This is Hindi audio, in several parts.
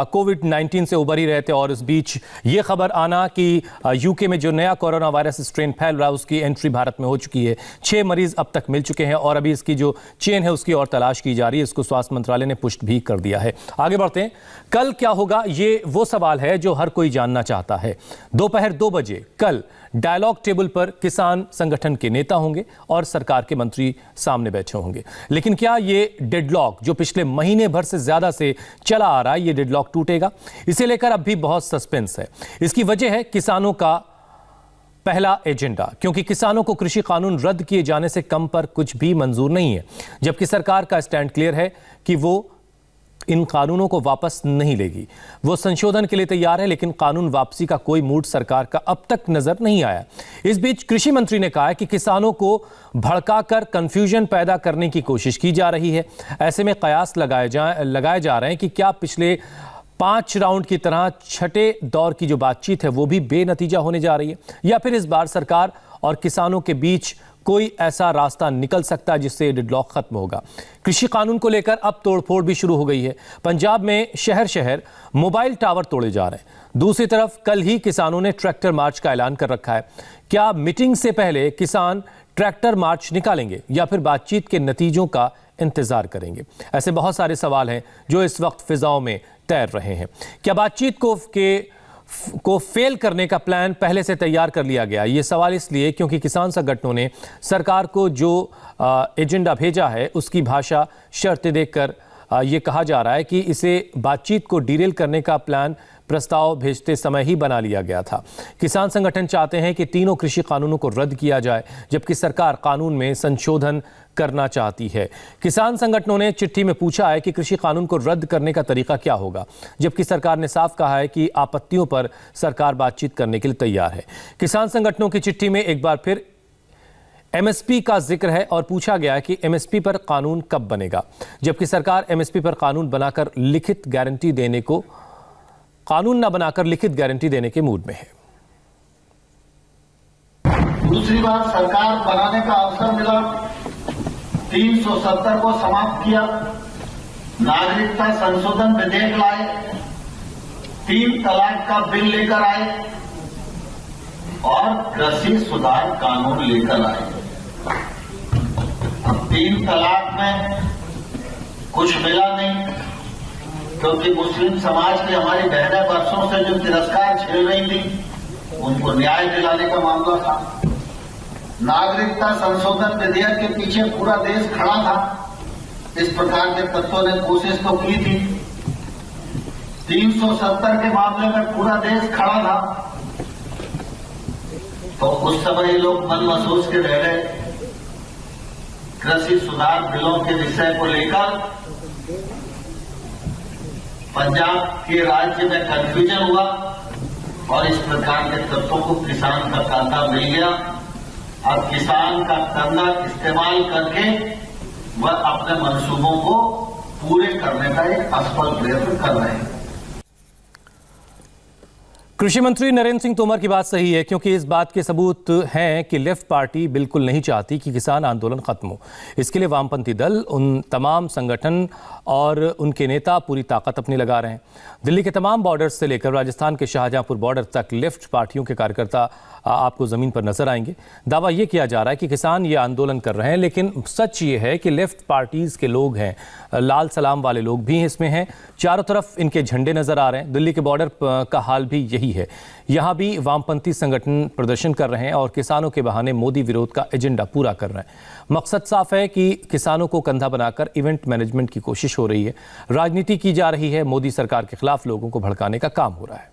कोविड-19 से उबर ही रहे थे और इस बीच ये खबर आना कि यूके में जो नया कोरोना वायरस स्ट्रेन फैल रहा है उसकी एंट्री भारत में हो चुकी है। 6 मरीज अब तक मिल चुके हैं और अभी इसकी जो चेन है उसकी और तलाश की जा रही है। इसको स्वास्थ्य मंत्रालय ने पुष्ट भी कर दिया है। आगे बढ़ते हैं। कल क्या होगा, ये वो सवाल है जो हर कोई जानना चाहता है। दोपहर 2 बजे कल डायलॉग टेबल पर किसान संगठन के नेता होंगे और सरकार के मंत्री सामने बैठे होंगे। लेकिन क्या ये डेडलॉक जो पिछले महीने भर से ज्यादा से चला आ रहा है, ये डेडलॉक टूटेगा? इसे लेकर अब भी बहुत सस्पेंस है। इसकी वजह है किसानों का पहला एजेंडा, क्योंकि किसानों को कृषि कानून रद्द किए जाने से कम पर कुछ भी मंजूर नहीं है, जबकि सरकार का स्टैंड क्लियर है कि वो इन कानूनों को वापस नहीं लेगी। वो संशोधन के लिए तैयार है, लेकिन कानून वापसी का कोई मूड सरकार का अब तक नजर नहीं आया। इस बीच कृषि मंत्री ने कहा है कि किसानों को भड़काकर कंफ्यूजन पैदा करने की कोशिश की जा रही है। ऐसे में कयास लगाए जा रहे हैं कि क्या पिछले 5 राउंड की तरह छठे दौर की जो बातचीत है वो भी बेनतीजा होने जा रही है, या फिर इस बार सरकार और किसानों के बीच कोई ऐसा रास्ता निकल सकता है जिससे डेडलॉक खत्म होगा। कृषि कानून को लेकर अब तोड़फोड़ भी शुरू हो गई है। पंजाब में शहर शहर मोबाइल टावर तोड़े जा रहे हैं। दूसरी तरफ कल ही किसानों ने ट्रैक्टर मार्च का ऐलान कर रखा है। क्या मीटिंग से पहले किसान ट्रैक्टर मार्च निकालेंगे या फिर बातचीत के नतीजों का इंतजार करेंगे? ऐसे बहुत सारे सवाल हैं जो इस वक्त फिजाओं में तैर रहे हैं। क्या बातचीत को फेल करने का प्लान पहले से तैयार कर लिया गया? ये सवाल इसलिए क्योंकि किसान संगठनों ने सरकार को जो एजेंडा भेजा है उसकी भाषा शर्तें देखकर ये कहा जा रहा है कि इसे बातचीत को डीरेल करने का प्लान प्रस्ताव भेजते समय ही बना लिया गया था। किसान संगठन चाहते हैं कि तीनों कृषि कानूनों को रद्द किया जाए, जबकि सरकार कानून में संशोधन करना चाहती है। किसान संगठनों ने चिट्ठी में पूछा है कि कृषि कानून को रद्द करने का तरीका क्या होगा, जबकि सरकार ने साफ कहा है कि आपत्तियों पर सरकार बातचीत करने के लिए तैयार है। किसान संगठनों की चिट्ठी में एक बार फिर एमएसपी का जिक्र है और पूछा गया है कि एमएसपी पर कानून कब बनेगा, जबकि सरकार एमएसपी पर कानून न बनाकर लिखित गारंटी देने के मूड में है। दूसरी बार सरकार बनाने का अवसर मिला, 370 को समाप्त किया, नागरिकता संशोधन विधेयक लाए, 3 तलाक का बिल लेकर आए और कृषि सुधार कानून लेकर आए। अब 3 तलाक में कुछ मिला नहीं, क्योंकि मुस्लिम समाज की हमारी बहनें वर्षों से जो तिरस्कार झेल रही थी उनको न्याय दिलाने का मामला था। नागरिकता संशोधन विधेयक के पीछे पूरा देश खड़ा था। इस प्रकार के तत्वों ने कोशिश तो की थी। 370 के मामले में पूरा देश खड़ा था, तो उस समय लोग मन महसूस के रह गए। कृषि सुधार बिलों के विषय को लेकर पंजाब के राज्य में कंफ्यूजन हुआ और इस प्रकार के तत्वों को किसान का कंधा मिल गया। अब किसान का कंधा इस्तेमाल करके वह अपने मंसूबों को पूरे करने का एक असफल प्रयत्न कर रहे हैं। कृषि मंत्री नरेंद्र सिंह तोमर की बात सही है, क्योंकि इस बात के सबूत हैं कि लेफ्ट पार्टी बिल्कुल नहीं चाहती कि किसान आंदोलन खत्म हो। इसके लिए वामपंथी दल, उन तमाम संगठन और उनके नेता पूरी ताकत अपनी लगा रहे हैं। दिल्ली के तमाम बॉर्डर्स से लेकर राजस्थान के शाहजहांपुर बॉर्डर तक लेफ्ट पार्टियों के कार्यकर्ता आपको जमीन पर नजर आएंगे। दावा यह किया जा रहा है कि किसान ये आंदोलन कर रहे हैं, लेकिन सच ये है कि लेफ्ट पार्टीज के लोग हैं, लाल सलाम वाले लोग भी इसमें हैं। चारों तरफ इनके झंडे नजर आ रहे हैं। दिल्ली के बॉर्डर का हाल भी यही है। यहां भी वामपंथी संगठन प्रदर्शन कर रहे हैं और किसानों के बहाने मोदी विरोध का एजेंडा पूरा कर रहे हैं। मकसद साफ है कि किसानों को कंधा बनाकर इवेंट मैनेजमेंट की कोशिश हो रही है, राजनीति की जा रही है, मोदी सरकार के खिलाफ लोगों को भड़काने का काम हो रहा है।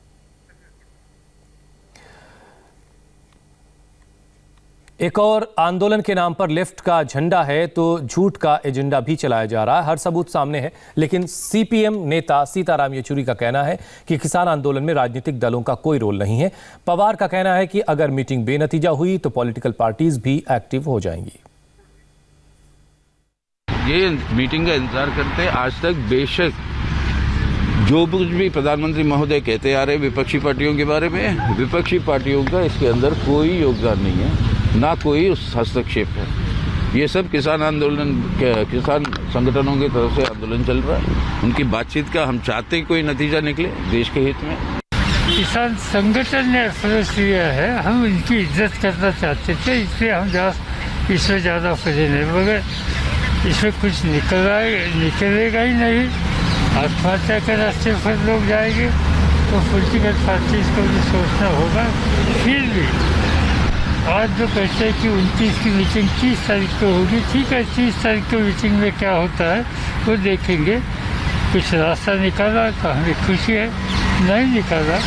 एक और आंदोलन के नाम पर लेफ्ट का झंडा है तो झूठ का एजेंडा भी चलाया जा रहा है। हर सबूत सामने है, लेकिन सीपीएम नेता सीताराम येचुरी का कहना है कि किसान आंदोलन में राजनीतिक दलों का कोई रोल नहीं है। पवार का कहना है कि अगर मीटिंग बेनतीजा हुई तो पॉलिटिकल पार्टीज भी एक्टिव हो जाएंगी। ये मीटिंग का इंतजार करते हैं। आज तक बेशक जो कुछ भी प्रधानमंत्री महोदय कहते आ रहे विपक्षी पार्टियों के बारे में, विपक्षी पार्टियों का इसके अंदर कोई योगदान नहीं है, ना कोई हस्तक्षेप है। ये सब किसान आंदोलन किसान संगठनों की तरफ से आंदोलन चल रहा है। उनकी बातचीत का हम चाहते हैं कोई नतीजा निकले देश के हित में। किसान संगठन ने फैसला लिया है, हम इनकी इज्जत करना चाहते थे, इसलिए हम इसमें ज़्यादा फंसे नहीं, मगर इसमें कुछ निकलेगा ही नहीं। आत्महत्या के रास्ते पर लोग जाएंगे तो पॉलिटिकल पार्टीज को भी सोचना होगा। फिर भी आज जो कहते हैं कि 29 की मीटिंग 30 तारीख को होगी, ठीक है, 30 तारीख को मीटिंग में क्या होता है वो देखेंगे। कुछ रास्ता निकाला तो हमें खुशी है, नहीं निकाला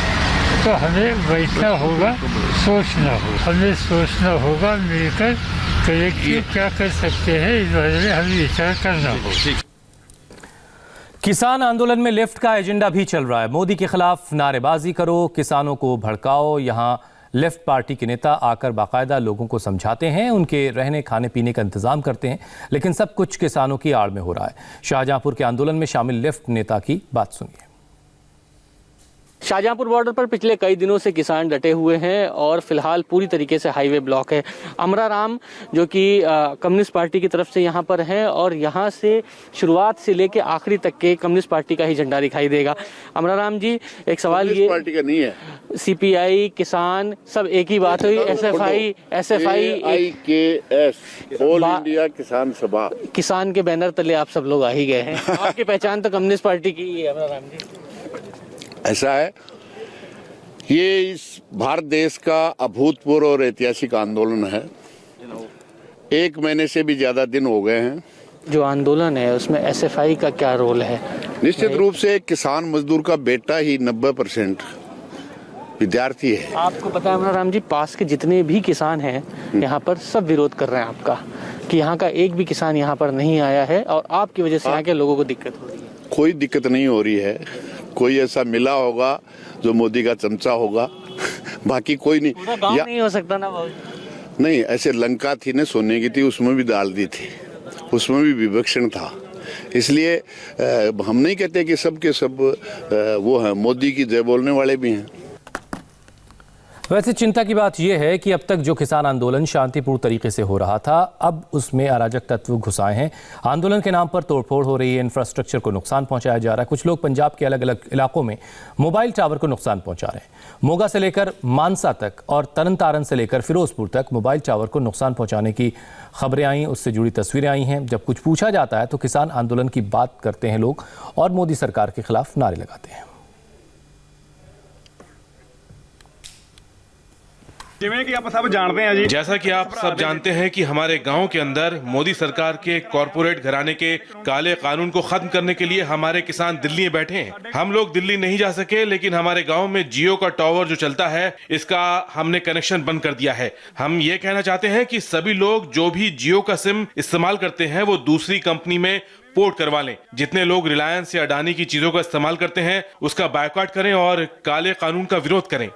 तो हमें बैठना होगा, सोचना होगा। हमें सोचना होगा मिलकर कलेक्टिव क्या कर सकते हैं, इस बारे में हमें विचार करना होगा। किसान आंदोलन में लेफ्ट का एजेंडा भी चल रहा है। मोदी के खिलाफ नारेबाजी करो, किसानों को भड़काओ। यहाँ लेफ्ट पार्टी के नेता आकर बाकायदा लोगों को समझाते हैं, उनके रहने खाने पीने का इंतजाम करते हैं, लेकिन सब कुछ किसानों की आड़ में हो रहा है। शाहजहांपुर के आंदोलन में शामिल लेफ्ट नेता की बात सुनिए। शाहजहांपुर बॉर्डर पर पिछले कई दिनों से किसान डटे हुए हैं और फिलहाल पूरी तरीके से हाईवे ब्लॉक है। अमरा राम जो कि कम्युनिस्ट पार्टी की तरफ से यहाँ पर हैं और यहाँ से शुरुआत से लेके आखिरी तक के कम्युनिस्ट पार्टी का ही झंडा दिखाई देगा। अमरा राम जी, एक सवाल ये, पार्टी का नहीं है, सीपीआई किसान सब एक ही बात हुई, एसएफआई AIKS ऑल इंडिया किसान सभा, किसान के बैनर तले आप सब लोग आ ही गए हैं। आपकी पहचान तो कम्युनिस्ट पार्टी की है अमरा राम जी। ऐसा है, ये इस भारत देश का अभूतपूर्व और ऐतिहासिक आंदोलन है। 1 महीने से भी ज्यादा दिन हो गए हैं। जो आंदोलन है उसमें एसएफआई का क्या रोल है? निश्चित रूप से किसान मजदूर का बेटा ही 90% विद्यार्थी है। आपको पता है अमरा राम जी, पास के जितने भी किसान हैं यहाँ पर सब विरोध कर रहे हैं आपका, कि यहाँ का एक भी किसान यहाँ पर नहीं आया है और आपकी वजह से यहाँ के लोगों को दिक्कत हो रही है। कोई दिक्कत नहीं हो रही है। कोई ऐसा मिला होगा जो मोदी का चमचा होगा, बाकी कोई नहीं। पूरा गांव नहीं हो सकता ना भाई? नहीं, ऐसे लंका थी ना सोने की थी, उसमें भी डाल दी थी, उसमें भी विवक्षण था। इसलिए हम नहीं कहते कि सब के सब वो हैं, मोदी की जय बोलने वाले भी हैं। वैसे चिंता की बात यह है कि अब तक जो किसान आंदोलन शांतिपूर्ण तरीके से हो रहा था, अब उसमें अराजक तत्व घुसाए हैं। आंदोलन के नाम पर तोड़फोड़ हो रही है, इंफ्रास्ट्रक्चर को नुकसान पहुंचाया जा रहा है। कुछ लोग पंजाब के अलग अलग इलाकों में मोबाइल टावर को नुकसान पहुंचा रहे हैं। मोगा से लेकर मानसा तक और तरनतारन से लेकर फिरोजपुर तक मोबाइल टावर को नुकसान पहुंचाने की खबरें आई, उससे जुड़ी तस्वीरें आई हैं। जब कुछ पूछा जाता है तो किसान आंदोलन की बात करते हैं लोग और मोदी सरकार के खिलाफ नारे लगाते हैं। जैसा कि आप सब जानते हैं कि हमारे गांव के अंदर मोदी सरकार के कॉरपोरेट घराने के काले कानून को खत्म करने के लिए हमारे किसान दिल्ली में बैठे हैं। हम लोग दिल्ली नहीं जा सके, लेकिन हमारे गांव में जियो का टावर जो चलता है इसका हमने कनेक्शन बंद कर दिया है। हम ये कहना चाहते हैं कि सभी लोग जो भी जियो का सिम इस्तेमाल करते हैं वो दूसरी कंपनी में पोर्ट करवा लें। जितने लोग रिलायंस या अडानी की चीजों का इस्तेमाल करते हैं उसका बायकॉट करें और काले कानून का विरोध करें।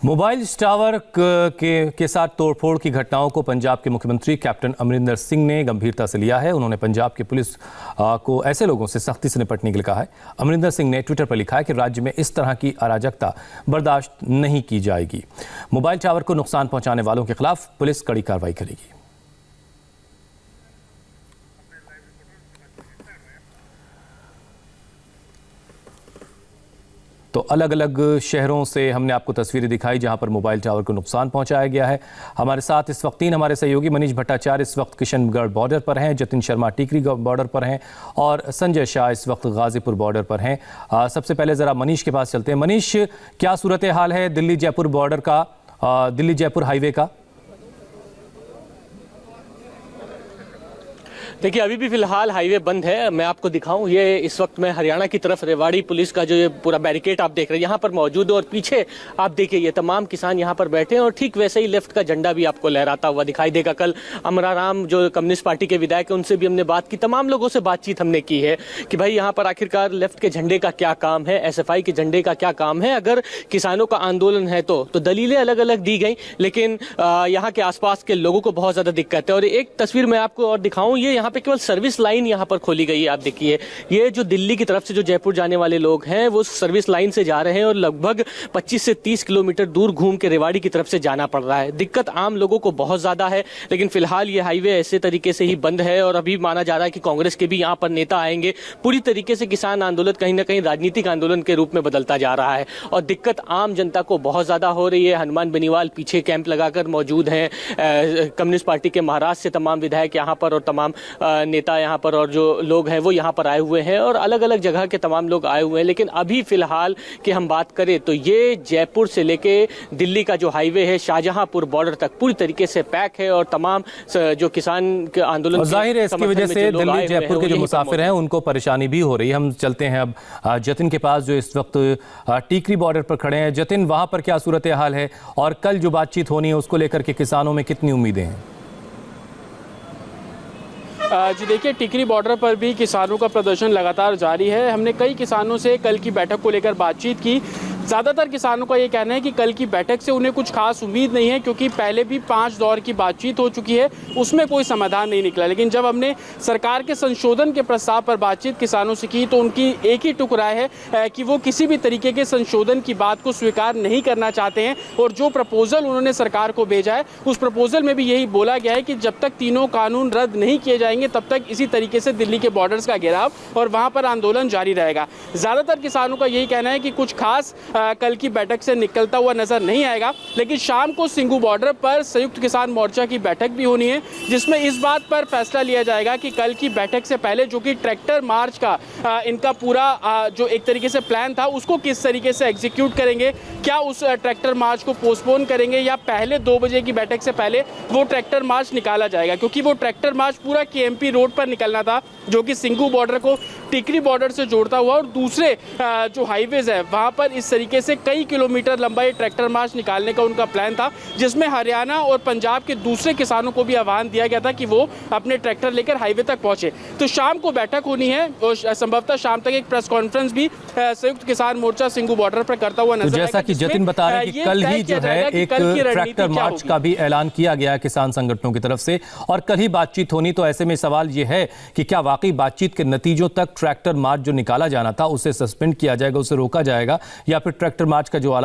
मोबाइल टावर के साथ तोड़फोड़ की घटनाओं को पंजाब के मुख्यमंत्री कैप्टन अमरिंदर सिंह ने गंभीरता से लिया है। उन्होंने पंजाब की पुलिस को ऐसे लोगों से सख्ती से निपटने के लिए कहा है। अमरिंदर सिंह ने ट्विटर पर लिखा है कि राज्य में इस तरह की अराजकता बर्दाश्त नहीं की जाएगी। मोबाइल टावर को नुकसान पहुंचाने वालों के खिलाफ पुलिस कड़ी कार्रवाई करेगी। तो अलग अलग शहरों से हमने आपको तस्वीरें दिखाई जहां पर मोबाइल टावर को नुकसान पहुंचाया गया है। हमारे साथ इस वक्त 3 हमारे सहयोगी मनीष भट्टाचार्य इस वक्त किशनगढ़ बॉर्डर पर हैं, जतिन शर्मा टिकरी बॉर्डर पर हैं और संजय शाह इस वक्त गाजीपुर बॉर्डर पर हैं। सबसे पहले ज़रा मनीष के पास चलते हैं। मनीष, क्या सूरत हाल है दिल्ली जयपुर बॉर्डर का, दिल्ली जयपुर हाईवे का? देखिए, अभी भी फिलहाल हाईवे बंद है। मैं आपको दिखाऊं, ये इस वक्त मैं हरियाणा की तरफ रेवाड़ी पुलिस का जो ये पूरा बैरिकेड आप देख रहे हैं यहाँ पर मौजूद है और पीछे आप देखिए ये तमाम किसान यहाँ पर बैठे हैं और ठीक वैसे ही लेफ्ट का झंडा भी आपको लहराता हुआ दिखाई देगा। कल अमरा राम जो कम्युनिस्ट पार्टी के विधायक हैं उनसे भी हमने बात की, तमाम लोगों से बातचीत हमने की है कि भाई यहाँ पर आखिरकार लेफ्ट के झंडे का क्या काम है, एसएफआई के झंडे का क्या काम है। अगर किसानों का आंदोलन है तो दलीलें अलग अलग दी गई, लेकिन यहाँ के आसपास के लोगों को बहुत ज्यादा दिक्कत है। और एक तस्वीर मैं आपको और दिखाऊं, ये यहाँ यहाँ पे केवल सर्विस लाइन यहाँ पर खोली गई है। आप देखिए, ये जो दिल्ली की तरफ से जो जयपुर जाने वाले लोग हैं वो सर्विस लाइन से जा रहे हैं और लगभग 25 से 30 किलोमीटर दूर घूम के रेवाड़ी की तरफ से जाना पड़ रहा है। दिक्कत आम लोगों को बहुत ज्यादा है, लेकिन फिलहाल ये हाईवे ऐसे तरीके से ही बंद है और अभी माना जा रहा है कि कांग्रेस के भी यहाँ पर नेता आएंगे। पूरी तरीके से किसान आंदोलन कहीं ना कहीं राजनीतिक आंदोलन के रूप में बदलता जा रहा है और दिक्कत आम जनता को बहुत ज्यादा हो रही है। हनुमान बेनीवाल पीछे कैंप लगाकर मौजूद हैं। कम्युनिस्ट पार्टी के महाराष्ट्र से तमाम विधायक यहाँ पर और तमाम नेता यहाँ पर और जो लोग हैं वो यहाँ पर आए हुए हैं और अलग अलग जगह के तमाम लोग आए हुए हैं। लेकिन अभी फिलहाल की हम बात करें तो ये जयपुर से लेके दिल्ली का जो हाईवे है शाहजहांपुर बॉर्डर तक पूरी तरीके से पैक है और तमाम जो किसान के आंदोलन जाहिर है इसकी वजह से दिल्ली जयपुर के जो मुसाफिर हैं उनको परेशानी भी हो रही है। हम चलते हैं अब जतिन के पास जो इस वक्त टीकरी बॉर्डर पर खड़े हैं। जतिन, वहां पर क्या सूरत हाल है और कल जो बातचीत होनी है उसको लेकर के किसानों में कितनी उम्मीदें हैं? जी देखिए, टिकरी बॉर्डर पर भी किसानों का प्रदर्शन लगातार जारी है। हमने कई किसानों से कल की बैठक को लेकर बातचीत की। ज़्यादातर किसानों का ये कहना है कि कल की बैठक से उन्हें कुछ खास उम्मीद नहीं है, क्योंकि पहले भी 5 दौर की बातचीत हो चुकी है, उसमें कोई समाधान नहीं निकला। लेकिन जब हमने सरकार के संशोधन के प्रस्ताव पर बातचीत किसानों से की तो उनकी एक ही टुक राय है कि वो किसी भी तरीके के संशोधन की बात को स्वीकार नहीं करना चाहते हैं और जो प्रपोजल उन्होंने सरकार को भेजा है उस प्रपोजल में भी यही बोला गया है कि जब तक तीनों कानून रद्द नहीं किए जाएंगे तब तक इसी तरीके से दिल्ली के बॉर्डर्स का घेराव और वहाँ पर आंदोलन जारी रहेगा। ज़्यादातर किसानों का यही कहना है कि कुछ खास कल की बैठक से निकलता हुआ नजर नहीं आएगा। लेकिन शाम को सिंघू बॉर्डर पर संयुक्त किसान मोर्चा की बैठक भी होनी है, जिसमें इस बात पर फैसला लिया जाएगा कि कल की बैठक से पहले जो कि ट्रैक्टर मार्च का इनका पूरा जो एक तरीके से प्लान था उसको किस तरीके से एग्जीक्यूट करेंगे। क्या उस ट्रैक्टर मार्च को पोस्टपोन करेंगे या पहले 2 बजे की बैठक से पहले वो ट्रैक्टर मार्च निकाला जाएगा, क्योंकि वो ट्रैक्टर मार्च पूरा केएमपी रोड पर निकलना था जो कि सिंघू बॉर्डर को टिकरी बॉर्डर से जोड़ता हुआ और दूसरे जो हाईवेज है वहाँ पर इस तरीके से कई किलोमीटर लंबा ये ट्रैक्टर मार्च निकालने का उनका प्लान था, जिसमें हरियाणा और पंजाब के दूसरे किसानों को भी आह्वान दिया गया था कि वो अपने ट्रैक्टर लेकर हाईवे तक पहुंचे। तो शाम को बैठक होनी है और संभवतः शाम तक एक प्रेस कॉन्फ्रेंस भी संयुक्त किसान मोर्चा सिंघू बॉर्डर पर करता हुआ नजर आएगा। जैसा कि जतिन बता रहे हैं कि कल ही जो है एक ट्रैक्टर मार्च का भी ऐलान किया गया है किसान संगठनों की तरफ से और कल ही बातचीत होनी। तो ऐसे में सवाल ये है कि क्या वाकई बातचीत के नतीजों तक ट्रैक्टर मार्च जो निकाला जाना था उसे सस्पेंड किया जाएगा, उसे रोका जाएगा, या फिर ट्रैक्टर मार्च का जो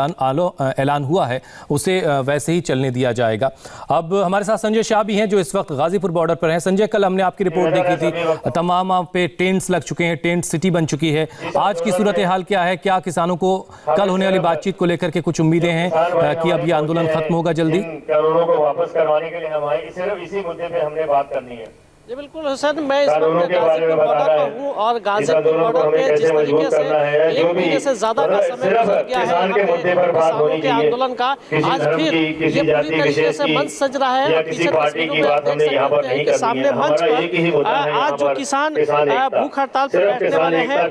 ऐलान हुआ है उसे वैसे ही चलने दिया जाएगा। अब हमारे साथ संजय शाह भी हैं जो इस वक्त गाजीपुर बॉर्डर पर हैं। संजय, कल हमने आपकी रिपोर्ट देखी थी, तमाम पे टेंट्स लग चुके हैं, टेंट सिटी बन चुकी है। आज की सूरत हाल क्या है? क्या किसानों को कल होने वाली बातचीत को लेकर के कुछ उम्मीदें हैं कि अब ये आंदोलन खत्म होगा जल्दी? कानूनों को वापस करवाने के लिए हम आए, सिर्फ इसी मुद्दे पे हमने बात करनी है। जी बिल्कुल हुसैन, मैं इस वक्त गाजीपुर बॉर्डर पर हूँ और गाजीपुर बॉर्डर पे जिस तरीके से 1 महीने से ज्यादा का समय गुजर गया है यहाँ पे किसानों के आंदोलन का, आज फिर ये पूरी तरीके से मंच सज रहा है। पीछे तस्वीरों में आप देख सकते हैं कि सामने मंच पर आज जो किसान भूख हड़ताल पर बैठने वाले हैं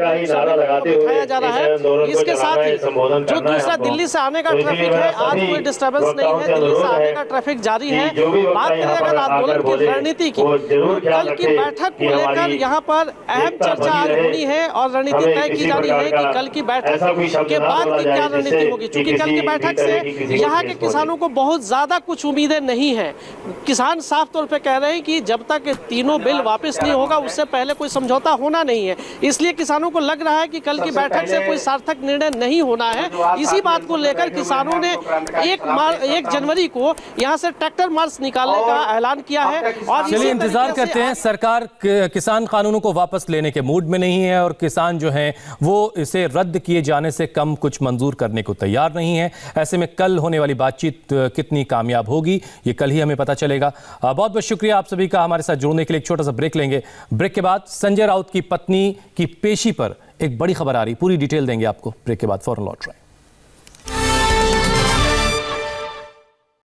उठाया जा रहा है। इसके साथ ही जो दूसरा दिल्ली से आने का ट्रैफिक है, आज कोई डिस्टर्बेंस नहीं है, दिल्ली से आने का ट्रैफिक जारी है। बात करें अगर आंदोलन की रणनीति की, कल की बैठक को लेकर यहाँ पर अहम चर्चा आज होनी है और रणनीति तय की जानी है कि कल की बैठक के बाद की क्या रणनीति होगी। क्योंकि कल की बैठक से यहाँ के किसानों को बहुत ज्यादा कुछ उम्मीदें नहीं है। किसान साफ तौर पे कह रहे हैं कि जब तक तीनों बिल वापस नहीं होगा उससे पहले कोई समझौता होना नहीं है। इसलिए किसानों को लग रहा है कि कल की बैठक से कोई सार्थक निर्णय नहीं होना है। इसी बात को लेकर किसानों ने 1 जनवरी को यहाँ से ट्रैक्टर मार्च निकालने का ऐलान किया है। और चलिए इंतजार करते हैं। सरकार किसान कानूनों को वापस लेने के मूड में नहीं है और किसान जो हैं वो इसे रद्द किए जाने से कम कुछ मंजूर करने को तैयार नहीं है। ऐसे में कल होने वाली बातचीत कितनी कामयाब होगी ये कल ही हमें पता चलेगा। बहुत बहुत शुक्रिया आप सभी का हमारे साथ जुड़ने के लिए। एक छोटा सा ब्रेक लेंगे। ब्रेक के बाद संजय राउत की पत्नी की पेशी पर एक बड़ी खबर आ रही, पूरी डिटेल देंगे आपको ब्रेक के बाद। फौरन लौट रहे हैं।